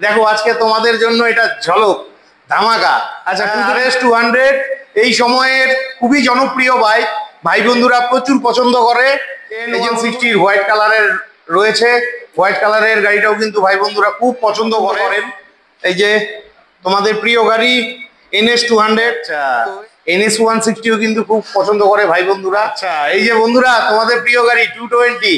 দেখো আজকে তোমাদের জন্য এটা ঝলক ধামাকা। আচ্ছা, RS 200 এই সময়ের খুবই জনপ্রিয় বাইক, ভাই বন্ধুরা প্রচুর পছন্দ করে। N160 হোয়াইট কালারের রয়েছে, হোয়াইট কালারের গাড়িটাও কিন্তু ভাই বন্ধুরা খুব পছন্দ করেন। এই যে তোমাদের প্রিয় গাড়ি NS 200, NS 160ও কিন্তু খুব পছন্দ করে ভাই বন্ধুরা। আচ্ছা, এই যে বন্ধুরা তোমাদের প্রিয় গাড়ি 220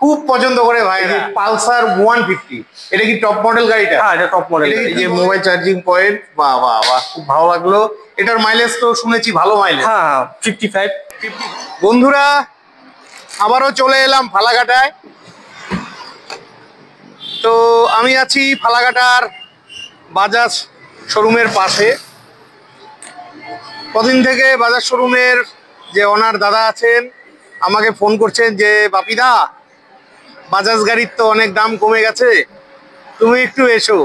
খুব পছন্দ করে ভাই। পালসার 150, এটা কি টপ মডেল গাড়িটা? হ্যাঁ, এটা টপ মডেল। এই যে মোবাইল চার্জিং পয়েন্ট, বাহ বাহ বাহ, খুব ভালো লাগলো। এটার মাইলেজ তো শুনেছি ভালো মাইলেজ। হ্যাঁ, 55। বন্ধুরা আবারও চলে এলাম ফালাকাটায়। তো আমি আছি ফালাকাটার বাজাজ শোরুমের পাশে। কদিন থেকে বাজাজ শোরুমের যে ওনার দাদা আছেন আমাকে ফোন করছেন যে বাপিদা, বাজাজ গাড়ির তো অনেক দাম কমে গেছে, তুমি একটু এসো।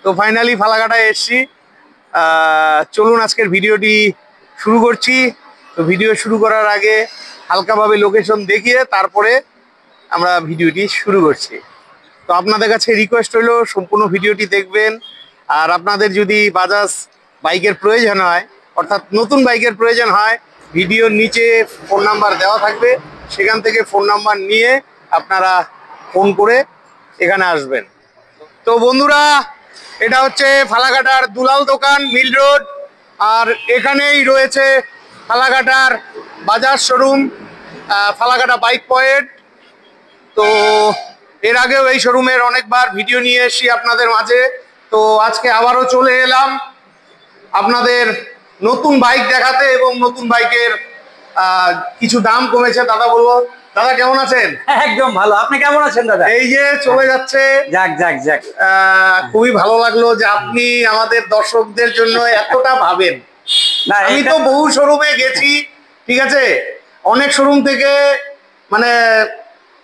তো ফাইনালি ফালাকাটায় এসছি। চলুন আজকের ভিডিওটি শুরু করছি। তো ভিডিও শুরু করার আগে হালকাভাবে লোকেশন দেখিয়ে তারপরে আমরা ভিডিওটি শুরু করছি। তো আপনাদের কাছে রিকোয়েস্ট হলো সম্পূর্ণ ভিডিওটি দেখবেন। আর আপনাদের যদি বাজাজ বাইকের প্রয়োজন হয়, অর্থাৎ নতুন বাইকের প্রয়োজন হয়, ভিডিওর নিচে ফোন নাম্বার দেওয়া থাকবে, সেখান থেকে ফোন নাম্বার নিয়ে আপনারা ফোন করে এখানে আসবেন। তো বন্ধুরা এটা হচ্ছে ফালাকাটার দুলাল দোকান, মিল রোড। আর এখানেই রয়েছে ফালাকাটার Bajaj showroom, Falakata bike point. তো এর আগেও এই শোরুমের অনেকবার ভিডিও নিয়ে এসেছি আপনাদের মাঝে। তো আজকে আবারও চলে এলাম আপনাদের নতুন বাইক দেখাতে, এবং নতুন বাইকের কিছু দাম কমেছে। দাদা বলবো, দাদা কেমন আছেন? একদম ভালো, আপনি কেমন আছেন দাদা? এই যে চলে যাচ্ছে। যাক যাক যাক, খুবই ভালো লাগলো যে আপনি আমাদের দর্শকদের জন্য এতটা ভাবেন। না, আমি তো বহু শোরুমে গেছি, ঠিক আছে, অনেক শোরুম থেকে মানে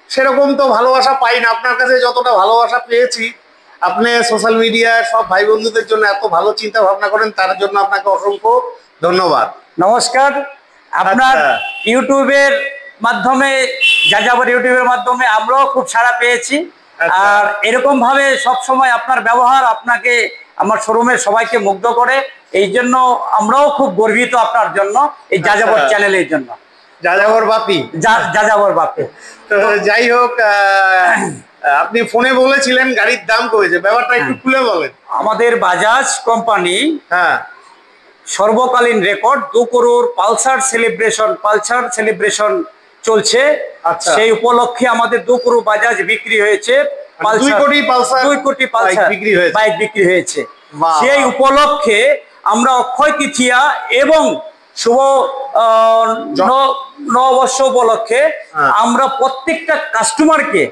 সেরকম তো ভালোবাসা পাই না। আপনার কাছে যতটা ভালোবাসা পেয়েছি, আপনি সোশ্যাল মিডিয়ায় সব ভাই বন্ধুদের জন্য এত ভালো চিন্তা ভাবনা করেন, তার জন্য আপনাকে অসংখ্য ধন্যবাদ। নমস্কার। আপনার ইউটিউবের মাধ্যমে, যাযাবর ইউটিউবের মাধ্যমে আমরাও খুব সাড়া পেয়েছি। আর এরকম ভাবে সব সময় আপনার ব্যবহার আপনাকে, আমার শোরুমের সবাইকে মুগ্ধ করে। এই জন্য আমরাও খুব গর্বিত আপনার জন্য, এই যাযাবর চ্যানেলের জন্য। যাযাবর বাপি, যাযাবর বাপি। তো যাই হোক, আপনি ফোনে বলেছিলেন গাড়ির দাম কমেছে, ব্যাপারটা একটু খুলে বলেন। আমাদের বাজাজ কোম্পানি সর্বকালীন রেকর্ড 2 করোড় পালসার সেলিব্রেশন চলছে। সেই উপলক্ষে আমাদের 2 করোড় বাজাজ বিক্রি হয়েছে, 2 কোটি পালসার বাইক বিক্রি হয়েছে। সেই উপলক্ষে আমরা অক্ষয় তৃতীয়া এবং শুভ নববর্ষ উপলক্ষে আমরা প্রত্যেকটা কাস্টমারকে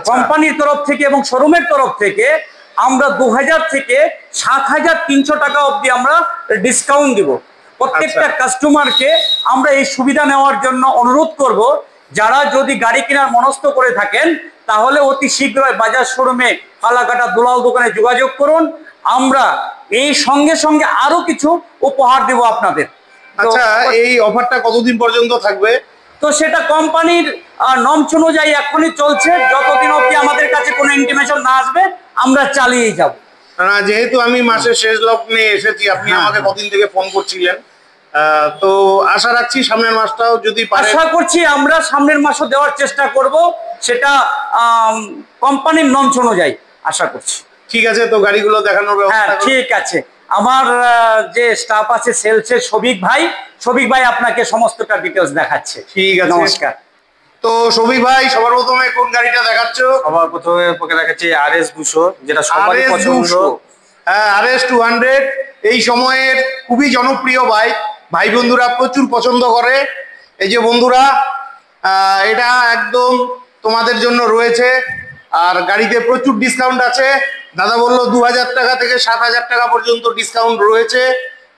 কোম্পানির তরফ থেকে এবং শোরুমের তরফ থেকে আমরা 2000 থেকে 7300 টাকা অবধি আমরা ডিসকাউন্ট দিব। প্রত্যেকটা কাস্টমারকে আমরা এই সুবিধা নেওয়ার জন্য অনুরোধ করব, যারা যদি গাড়ি কেনার মনস্থ করে থাকেন তাহলে অতি শীঘ্রই বাজাজ শোরুমে ফালাকাটা দুলাল দোকানে যোগাযোগ করুন। আমরা এই সঙ্গে সঙ্গে আরো কিছু উপহার দেব আপনাদের। আচ্ছা, এই অফারটা কতদিন পর্যন্ত থাকবে? তো সেটা কোম্পানির নর্মস অনুযায়ী এখনই চলছে, যতদিন অবধি আমাদের কাছে কোনো ইন্টিমেশন না আসবে আমরা চালিয়েই যাব। না, যেহেতু আমি মাসের শেষ লগ্নে এসেছি, আপনি আমাকে কদিন থেকে ফোন করছিলেন, তো আশা রাখছি সামনের মাসটাও যদি পারে। আশা করছি আমরা সামনের মাসও দেওয়ার চেষ্টা করব, সেটা কোম্পানির নর্মস অনুযায়ী আশা করছি। ঠিক আছে, তো গাড়িগুলো দেখানোর ব্যবস্থা। ঠিক আছে, আমার যে স্টাফ আছে সেলসের সবিক ভাই আপনাকে সমস্তটা ডিটেলস দেখাচ্ছে। ঠিক আছে, নমস্কার। তো সবিক ভাই, সবার প্রথমে কোন গাড়িটা দেখাচ্ছ? সবার প্রথমে পকে দেখাচ্ছি RS 200, যেটা সবারই পছন্দ। হ্যাঁ, RS 200 এই সময়ের খুবই জনপ্রিয় বাইক, ভাই বন্ধুরা প্রচুর পছন্দ করে। এই যে বন্ধুরা, এটা একদম তোমাদের জন্য রয়েছে। আর গাড়িতে প্রচুর ডিসকাউন্ট আছে। দাদা বললো 2000 টাকা থেকে 7000 টাকা পর্যন্ত ডিসকাউন্ট রয়েছে,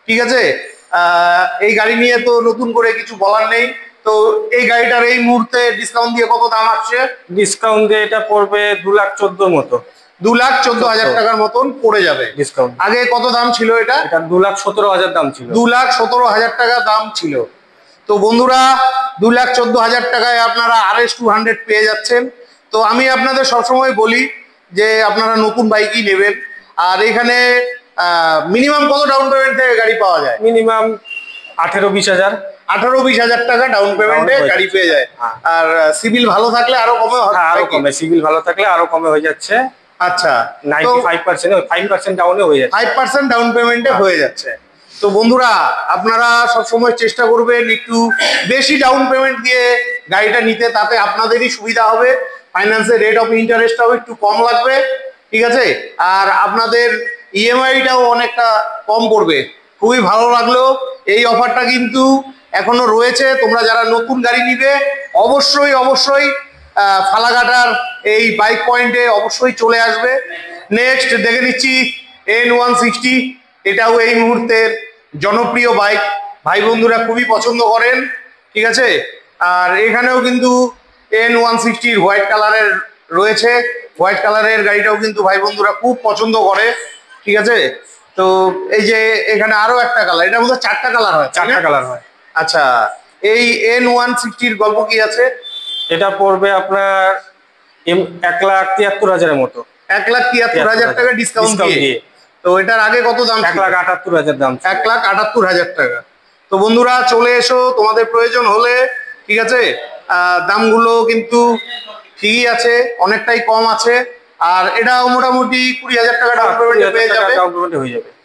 ঠিক আছে। এই গাড়ি নিয়ে তো নতুন করে কিছু বলার নেই। তো এই গাড়িটার এই মুহূর্তে ডিসকাউন্ট দিয়ে কত দাম আসছে? ডিসকাউন্ট দিয়ে এটা পড়বে 2,14,000 মতো। 2,14,000 টাকার মতন পড়ে যাবে ডিসকাউন্ট। আগে কত দাম ছিল এটা? এটা 2,17,000 দাম ছিল। 2,17,000 টাকা দাম ছিল। তো বন্ধুরা 2,14,000 টাকায় আপনারা RS 200 পেয়ে যাচ্ছেন। তো আমি আপনাদের সবসময় বলি যে আপনারা নতুন বাইকই নেবেন। আর এখানে মিনিমাম কত ডাউন পেমেন্ট থেকে গাড়ি পাওয়া যায়? মিনিমাম 18-20 হাজার। 18-20 হাজার টাকা ডাউন পেমেন্টে গাড়ি পেয়ে যায়। আর সিভিল ভালো থাকলে আরো কমে আরো কমে, সিভিল ভালো থাকলে আরো কমে হয়ে যাচ্ছে। আচ্ছা, 95% 5% ডাউনে হয়ে যাচ্ছে, 5% ডাউন পেমেন্টে হয়ে যাচ্ছে। তো বন্ধুরা, আপনারা সবসময় চেষ্টা করবেন একটু বেশি ডাউন পেমেন্ট দিয়ে গাড়িটা নিতে, তাতে আপনাদেরই সুবিধা হবে। ফাইন্যান্সের রেট অফ ইন্টারেস্টটাও একটু কম লাগবে, ঠিক আছে? আর আপনাদের ইএমআইটাও অনেকটা কম পড়বে। খুবই ভালো লাগলো। এই অফারটা কিন্তু এখনো রয়েছে। তোমরা যারা নতুন গাড়ি নিবে অবশ্যই অবশ্যই ফালাকাটার এই বাইক পয়েন্টে অবশ্যই চলে আসবে। নেক্সট দেখে নিচ্ছি N160। এটাও এই মুহূর্তের জনপ্রিয় বাইক, ভাই বন্ধুরা খুবই পছন্দ করেন, ঠিক আছে? আর এখানেও কিন্তু N160 হোয়াইট কালারের রয়েছে। হোয়াইট কালারের গাড়িটাও কিন্তু ভাই বন্ধুরা খুব পছন্দ করে, ঠিক আছে? তো এই যে এখানে আরো একটা কালার, এটার মধ্যে 4টা কালার হয়। 4টা কালার হয়। আচ্ছা, এই N160 গল্প কি আছে? এটা পড়বে আপনার 1,73,000-এর মতো। 1,73,000 টাকা ডিসকাউন্ট দিয়ে। তো এটার আগে কত দাম? 1,78,000 দাম। 1,78,000 টাকা। তো বন্ধুরা চলে এসো তোমাদের প্রয়োজন হলে, ঠিক আছে? দামগুলো কিন্তু ঠিকই আছে, অনেকটাই কম আছে। আর এটাও মোটামুটি 20,000 টাকা ডাউন পেমেন্টে পেয়ে যাবে।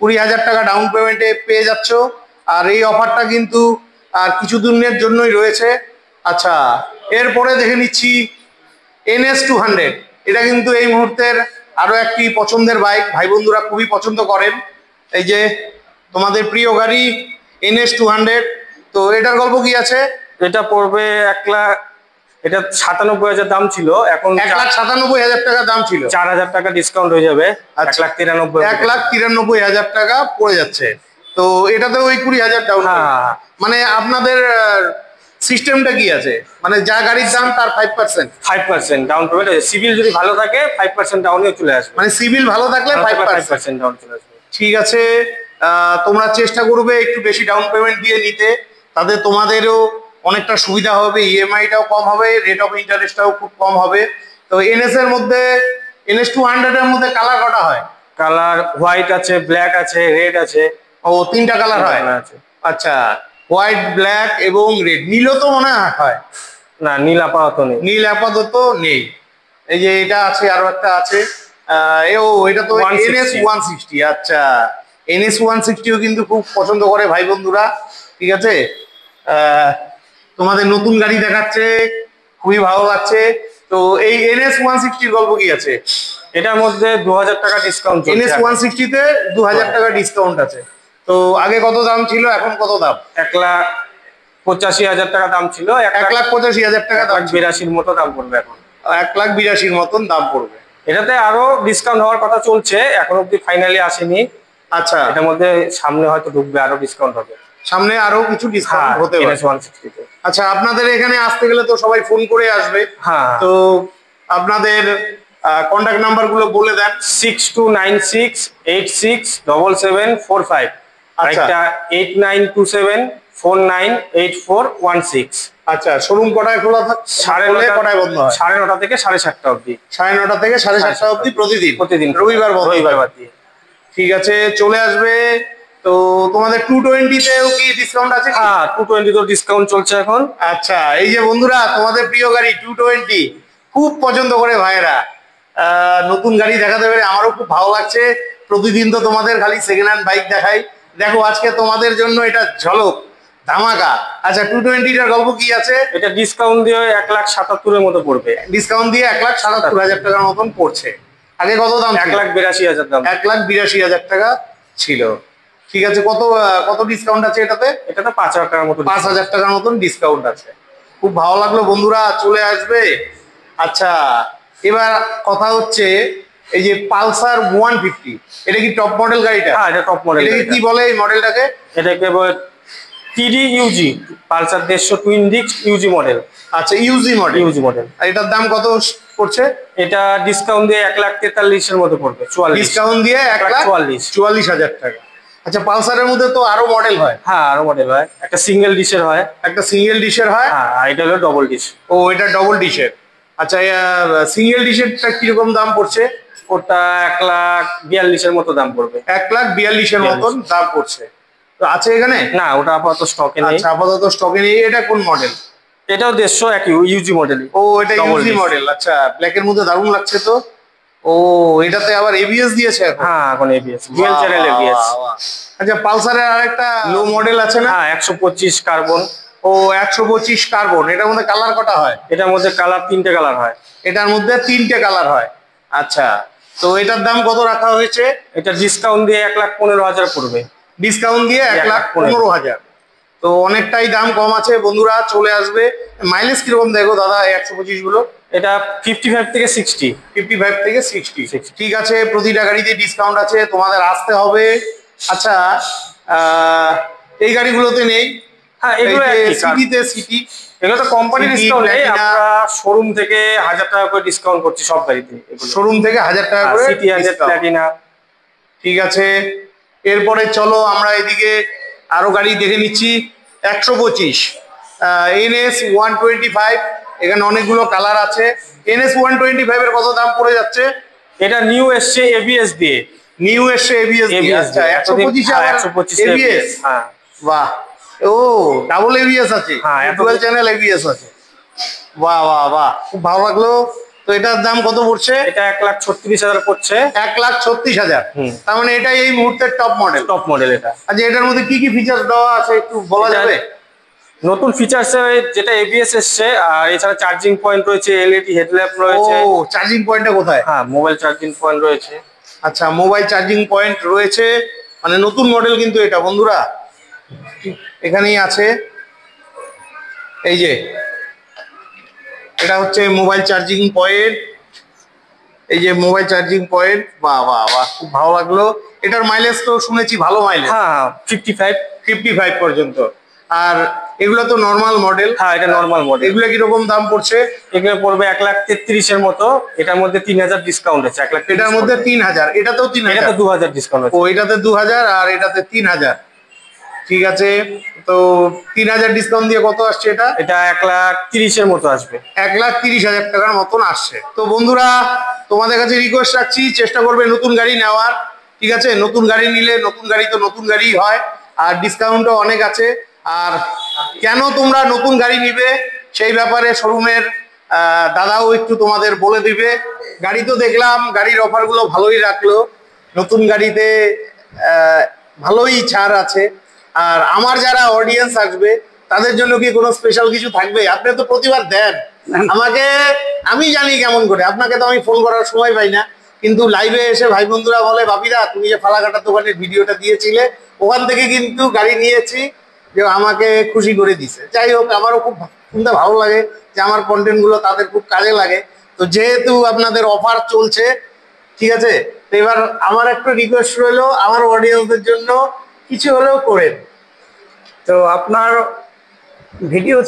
20,000 টাকা ডাউন পেমেন্টে পেয়ে যাচ্ছ। আর এই অফারটা কিন্তু আর কিছু দিনের জন্যই রয়েছে। আচ্ছা, এরপরে দেখে নিচ্ছি NS200। এটা কিন্তু এই মুহূর্তের আরো একটি পছন্দের বাইক, ভাই বন্ধুরা খুবই পছন্দ করেন। এই যে তোমাদের প্রিয় গাড়ি NS200। তো এটার গল্প কি আছে? এটা পড়বে 97,000 দাম ছিল, এখন 1,97,000 টাকা দাম ছিল। 4,000 টাকা ডিসকাউন্ট হয়ে যাবে, 1,93,000 টাকা পড়ে যাচ্ছে। তো এটাতেও ওই 20,000 ডাউন। মানে আপনাদের সিস্টেমটা কি আছে? মানে যা গাড়ির দাম তার 5% ডাউন পেমেন্ট। সিভিল যদি ভালো থাকে 5% ডাউনে চলে আসবে। মানে সিভিল ভালো থাকলে 5% ডাউন চলে আসবে। ঠিক আছে। তোমরা চেষ্টা করবে একটু বেশি ডাউন পেমেন্ট দিয়ে নিতে, তাতে তোমাদেরও অনেকটা সুবিধা হবে, ইএমআইটাও কম হবে, রেট অফ ইন্টারেস্টটাও খুব কম হবে। তো NS এর মধ্যে NS200 এর মধ্যে কালার কটা হয়? কালার হোয়াইট আছে, ব্ল্যাক আছে, রেড আছে। ও, 3টা কালার হয়। আচ্ছা, হোয়াইট, ব্ল্যাক এবং রেড। নীলও তো মনে হয় না, নীল আপাতত নেই। নীল আপাতত নেই। এই যে এটা আছে, আরো একটা আছে। এটা তো NS160। আচ্ছা, NS160ও কিন্তু খুব পছন্দ করে ভাই বন্ধুরা, ঠিক আছে? তোমাদের নতুন গাড়ি দেখাচ্ছে, খুবই ভালো লাগছে। তো এই NS160 গল্প কি আছে? এটার মধ্যে 2,000 টাকা ডিসকাউন্ট। NS160-তে 2,000 টাকা ডিসকাউন্ট আছে। তো আগে কত দাম ছিল, এখন কত দাম? 1,85,000 টাকা দাম ছিল। 1,85,000 টাকা দাম। 1,82,000 মতো দাম পড়বে এখন। 1,82,000 মতন দাম পড়বে। এটাতে আরো ডিসকাউন্ট হওয়ার কথা চলছে, এখন অব্দি ফাইনালি আসেনি। আচ্ছা, এটার মধ্যে সামনে হয়তো ঢুকবে, আরো ডিসকাউন্ট হবে। সামনে আরো কিছু ডিসকাউন্ট হতে পারে। NS160-তে। আচ্ছা, আপনাদের এখানে আসতে গেলে তো সবাই ফোন করে আসবে। হ্যাঁ। তো আপনাদের কন্ট্যাক্ট নাম্বার গুলো বলে দেন। 6296867745। আচ্ছা, 8927498416। আচ্ছা, শোরুম কটায় খোলা থাকে? 9:30 কটায় বন্ধ হয়? 9:30 থেকে 7:30 অবধি। 9:30 থেকে 7:30 অবধি প্রতিদিন। রবিবার বন্ধ। ঠিক আছে, চলে আসবে। তো তোমাদের 220-তেও কি ডিসকাউন্ট আছে? হ্যাঁ, 220 তো ডিসকাউন্ট চলছে এখন। আচ্ছা, এই যে বন্ধুরা তোমাদের প্রিয় গাড়ি 220 খুব পছন্দ করে ভাইয়েরা। নতুন গাড়ি দেখাতে পেরে আমারও খুব ভালো লাগছে। প্রতিদিন তো তোমাদের খালি সেকেন্ড হ্যান্ড বাইক দেখাই, দেখো আজকে তোমাদের জন্য এটা ঝলক ধামাকা। আচ্ছা, 220-টার গল্প কি আছে? এটা ডিসকাউন্ট দিয়ে 1,77,000-এর মতো পড়বে। ডিসকাউন্ট দিয়ে 1,77,000 টাকার মতন পড়ছে। আগে কত দাম? 1,82,000 দাম। 1,82,000 টাকা ছিল। ঠিক আছে, কত কত ডিসকাউন্ট আছে এটাতে? এটাতে 5,000 টাকার মতো। 5,000 টাকার মতন ডিসকাউন্ট আছে। খুব ভালো লাগলো বন্ধুরা, চলে আসবে। আচ্ছা, এবার কথা হচ্ছে এই যে পালসার 150, এটা কি টপ মডেল গাড়িটা? হ্যাঁ, এটা টপ মডেল। এটা কি বলে এই মডেলটাকে? এটাকে বলে TD-UG, Pulsar 150 twin disk Yuji model. আচ্ছা, ইউজি মডেল। আর এটার দাম কত পড়ছে? এটা ডিসকাউন্ট দিয়ে 1,43,000-এর মতো পড়বে। ডিসকাউন্ট দিয়ে 1,44,000 টাকা। আচ্ছা, পালসারের মধ্যে তো আরো মডেল হয়? হ্যাঁ, আরো মডেল হয়। একটা সিঙ্গেল ডিশের হয়। একটা সিঙ্গেল ডিশের হয়। হ্যাঁ, আর এটা হলো ডবল ডিশ। ও, এটা ডবল ডিশের। আচ্ছা, সিঙ্গেল ডিশেরটা কিরকম দাম পড়ছে? ওটা 1,42,000 মতো দাম পড়বে। 1,42,000 মতন দাম পড়ছে। তো আছে এখানে? না, ওটা আপাতত স্টকে নেই। আচ্ছা, আপাতত স্টকে নেই। এটা কোন মডেল? এটাও 150 একই ইউজি মডেল। ও, এটা ইউজি মডেল। আচ্ছা, ব্ল্যাকের মধ্যে দারুণ লাগছে তো। ও, এটাতে আবার এবিএস দিয়েছে এখন? হ্যাঁ, এখন এবিএস, ডুয়াল চ্যানেল এবিএস। আচ্ছা, পালসারের আরেকটা লো মডেল আছে না? হ্যাঁ, 125 কার্বন। ও, 125 কার্বন। এটার মধ্যে কালার কটা হয়? এটার মধ্যে কালার 3টে কালার হয়। এটার মধ্যে 3টে কালার হয়। আচ্ছা, তো এটার দাম কত রাখা হয়েছে? এটা ডিসকাউন্ট দিয়ে 1,15,000 পড়বে। ডিসকাউন্ট দিয়ে 1,15,000। তো অনেকটাই দাম কম আছে বন্ধুরা, চলে আসবে। মাইলেজ কিরকম দেখো দাদা 125 গুলো? এটা 55 থেকে 60। 55 থেকে 60। ঠিক আছে, প্রতিটা গাড়িতে ডিসকাউন্ট আছে, তোমাদের আসতে হবে। আচ্ছা, এই গাড়িগুলোতে নেই? হ্যাঁ, এগুলো সিটিতে, সিটি এগুলো তো কোম্পানি ডিসকাউন্ট নেই, আমরা শোরুম থেকে 1,000 টাকা করে ডিসকাউন্ট করছি সব গাড়িতে। শোরুম থেকে 1,000 টাকা করে সিটি 100 প্ল্যাটিনা। ঠিক আছে, এরপরে চলো আমরা এদিকে আরো গাড়ি দেখে নিচ্ছি। 125 NS 125, এখানে অনেকগুলো কালার আছে। NS 125 এর কত দাম পড়ে যাচ্ছে? এটা নিউ এসছে এবিএস দিয়ে। নিউ এসছে এবিএস দিয়ে। আচ্ছা, 125 এবিএস। হ্যাঁ, বাহ। ও, ডাবল এবিএস আছে, ডুয়াল চ্যানেল এবিএস আছে। বাহ বাহ বাহ, খুব ভালো লাগলো। তো এটার দাম কত পড়ছে? এটা 1,36,000 পড়ছে। 1,36,000। তার মানে এটাই এই মুহূর্তের টপ মডেল। টপ মডেল এটা। আচ্ছা, এটার মধ্যে কি কি ফিচার্স দেওয়া আছে একটু বলা যাবে? নতুন ফিচার্স যেটা এবিএস এসছে, আর এছাড়া চার্জিং পয়েন্ট রয়েছে, এলইডি হেডল্যাম্প রয়েছে। ও, চার্জিং পয়েন্টটা কোথায়? হ্যাঁ, মোবাইল চার্জিং পয়েন্ট রয়েছে। আচ্ছা, মোবাইল চার্জিং পয়েন্ট রয়েছে, মানে নতুন মডেল কিন্তু এটা বন্ধুরা। এখানেই আছে, এই যে এটা হচ্ছে মোবাইল চার্জিং পয়েন্ট। এই যে মোবাইল চার্জিং পয়েন্ট। বাহ বাহ বাহ, খুব ভালো লাগলো। এটার মাইলেজ তো শুনেছি ভালো মাইলেজ। হ্যাঁ, 55 পর্যন্ত। আর এগুলো তো নরমাল মডেল। হ্যাঁ, এটা নরমাল মডেল। এগুলো কিরকম দাম পড়ছে? এগুলো পড়বে 1,33,000 এর মতো। এটার মধ্যে 3,000 ডিসকাউন্ট আছে। 1,00,000 এটার মধ্যে 3,000, এটাতেও 3,000। এটাতে 2,000 ডিসকাউন্ট আছে। ও, এটাতে 2,000 আর এটাতে 3,000। ঠিক আছে, তো 3,000 ডিসকাউন্ট দিয়ে কত আসছে এটা? এটা 1,30,000 এর মতো আসবে। 1,30,000 টাকার মতন আসছে। তো বন্ধুরা, তোমাদের কাছে রিকোয়েস্ট রাখছি, চেষ্টা করবে নতুন গাড়ি নেওয়ার। ঠিক আছে, নতুন গাড়ি নিলে নতুন গাড়ি তো নতুন গাড়ি হয়, আর ডিসকাউন্টও অনেক আছে। আর কেন তোমরা নতুন গাড়ি নিবে সেই ব্যাপারে শোরুমের দাদাও একটু তোমাদের বলে দিবে। গাড়ি তো দেখলাম, গাড়ির অফারগুলো ভালোই রাখলো। নতুন গাড়িতে ভালোই ছাড় আছে। আর আমার যারা অডিয়েন্স আসবে তাদের জন্য কি কোনো স্পেশাল কিছু থাকবে? আপনি তো প্রতিবার দেন আমাকে, আমি জানি কেমন করে, আপনাকে তো আমি ফোন করার সময় পাই না, কিন্তু লাইভে এসে ভাই বন্ধুরা বলে, বাপিদা তুমি যে ফালাকাটার দোকানের ভিডিওটা দিয়েছিলে ওখান থেকে কিন্তু গাড়ি নিয়েছি, যে আমাকে খুশি করে দিছে। যাই হোক, আমারও খুব শুনতে ভালো লাগে যে আমার কন্টেন্টগুলো তাদের খুব কাজে লাগে। তো যেহেতু আপনাদের অফার চলছে, ঠিক আছে, তো এবার আমার একটা রিকোয়েস্ট রইলো, আমার অডিয়েন্সদের জন্য কিছু হলেও করেন। তো আপনার ভিডিও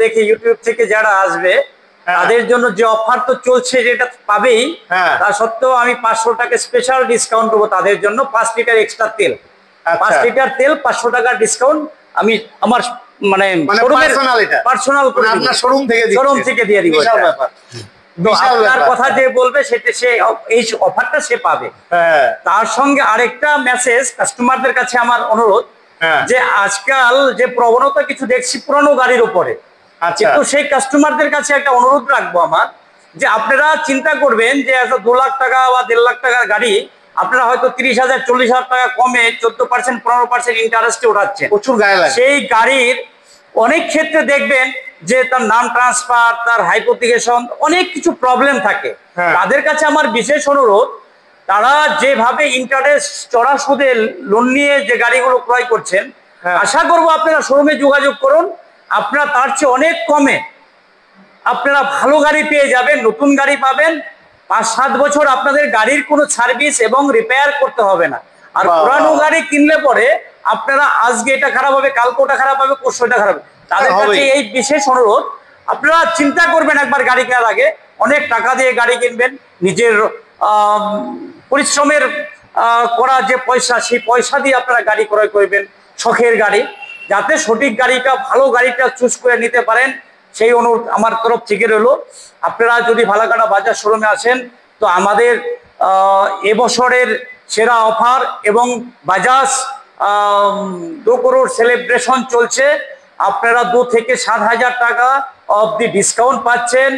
দেখে ইউটিউব থেকে যারা আসবে তাদের জন্য যে অফার তো চলছে, যেটা পাবেই, তা সত্ত্বেও আমি 500 টাকা স্পেশাল ডিসকাউন্ট দেবো তাদের জন্য। 5 লিটার এক্সট্রা তেল, 5 লিটার তেল 500 টাকার ডিসকাউন্ট আমি আমার মানে পার্সোনাল আপনার শোরুম থেকে দিয়ে দিব। বিশাল ব্যাপার। তো আপনার কথা যে বলবে সেটা সে এই অফারটা সে পাবে। তার সঙ্গে আরেকটা মেসেজ কাস্টমারদের কাছে আমার অনুরোধ, যে আজকাল যে প্রবণতা কিছু দেখছি পুরানো গাড়ির উপরে, কিন্তু সেই কাস্টমারদের কাছে একটা অনুরোধ রাখবো আমার, যে আপনারা চিন্তা করবেন যে একটা 2 লাখ টাকা বা 1.5 লাখ টাকার গাড়ি আপনারা হয়তো 30,000 40,000 টাকা কমে 14% 15% ইন্টারেস্টে উঠাচ্ছেন। প্রচুর গায়ে লাগে। সেই গাড়ির অনেক ক্ষেত্রে দেখবেন যে তার নাম ট্রান্সফার, তার হাইপোথিকেশন, অনেক কিছু প্রবলেম থাকে। তাদের কাছে আমার বিশেষ অনুরোধ, তারা যেভাবে ইন্টারেস্ট চড়া সুদে লোন নিয়ে যে গাড়িগুলো ক্রয় করছেন, আশা করবো আপনারা শোরুমে যোগাযোগ করুন, আপনারা তার চেয়ে অনেক কমে আপনারা ভালো গাড়ি পেয়ে যাবেন, নতুন গাড়ি পাবেন। 5-7 বছর আপনাদের গাড়ির কোনো সার্ভিস এবং রিপেয়ার করতে হবে না। আর পুরানো গাড়ি কিনলে পরে আপনারা আজকে এটা খারাপ হবে, কালকে ওটা খারাপ হবে, পরশু এটা খারাপ হবে। তাদের কাছে এই বিশেষ অনুরোধ, আপনারা চিন্তা করবেন একবার গাড়ি কেনার আগে, অনেক টাকা দিয়ে গাড়ি কিনবেন, নিজের পরিশ্রমের করা যে পয়সা, সেই পয়সা দিয়ে আপনারা গাড়ি ক্রয় করবেন, শখের গাড়ি, যাতে সঠিক গাড়িটা, ভালো গাড়িটা চুজ করে নিতে পারেন, সেই অনুরোধ আমার তরফ থেকে রইল। আপনারা যদি ফালাকাটা বাজার শোরুমে আসেন, তো আমাদের এবছরের সেরা অফার এবং বাজাজ 2 করোড় সেলিব্রেশন চলছে। আপনারা 2 থেকে 7,000 টাকা অবধি ডিসকাউন্ট পাচ্ছেন।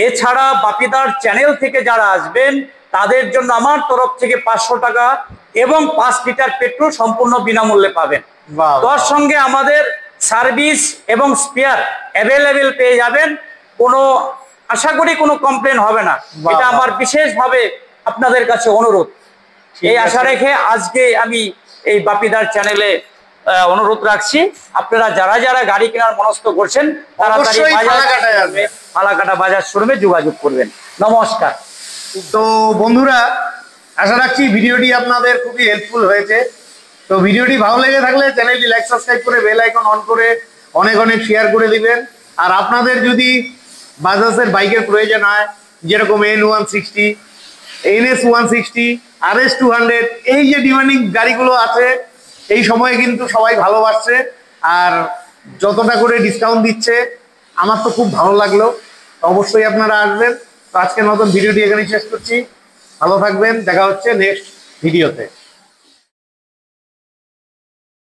এছাড়া বাপিদার চ্যানেল থেকে যারা আসবেন তাদের জন্য আমার তরফ থেকে 500 টাকা এবং 5 লিটার পেট্রোল সম্পূর্ণ বিনামূল্যে পাবেন। তার সঙ্গে আমাদের সার্ভিস এবং স্পেয়ার অ্যাভেলেবেল পেয়ে যাবেন। কোনো আশা করি কোনো কমপ্লেন হবে না, এটা আমার বিশেষভাবে আপনাদের কাছে অনুরোধ। এই আশা রেখে আজকে আমি এই বাপিদার চ্যানেলে অনুরোধ রাখছি, আপনারা যারা যারা গাড়ি কেনার মনস্থ করছেন তাড়াতাড়ি ফালাকাটা বাজার শোরুমে যোগাযোগ করবেন। নমস্কার। তো বন্ধুরা, আশা রাখছি ভিডিওটি আপনাদের খুবই হেল্পফুল হয়েছে। তো ভিডিওটি ভালো লেগে থাকলে চ্যানেলটি লাইক সাবস্ক্রাইব করে বেল আইকন অন করে অনেক অনেক শেয়ার করে দিবেন। আর আপনাদের যদি বাজাজের বাইকের প্রয়োজন হয়, যেরকম N160, NS160, RS200, এই যে ডিমান্ডিং গাড়িগুলো আছে এই সময়ে কিন্তু সবাই ভালোবাসছে আর যতটা করে ডিসকাউন্ট দিচ্ছে আমার তো খুব ভালো লাগলো। অবশ্যই আপনারা আসবেন। তো আজকের মতন ভিডিওটি এখানেই শেষ করছি। ভালো থাকবেন, দেখা হচ্ছে নেক্সট ভিডিওতে।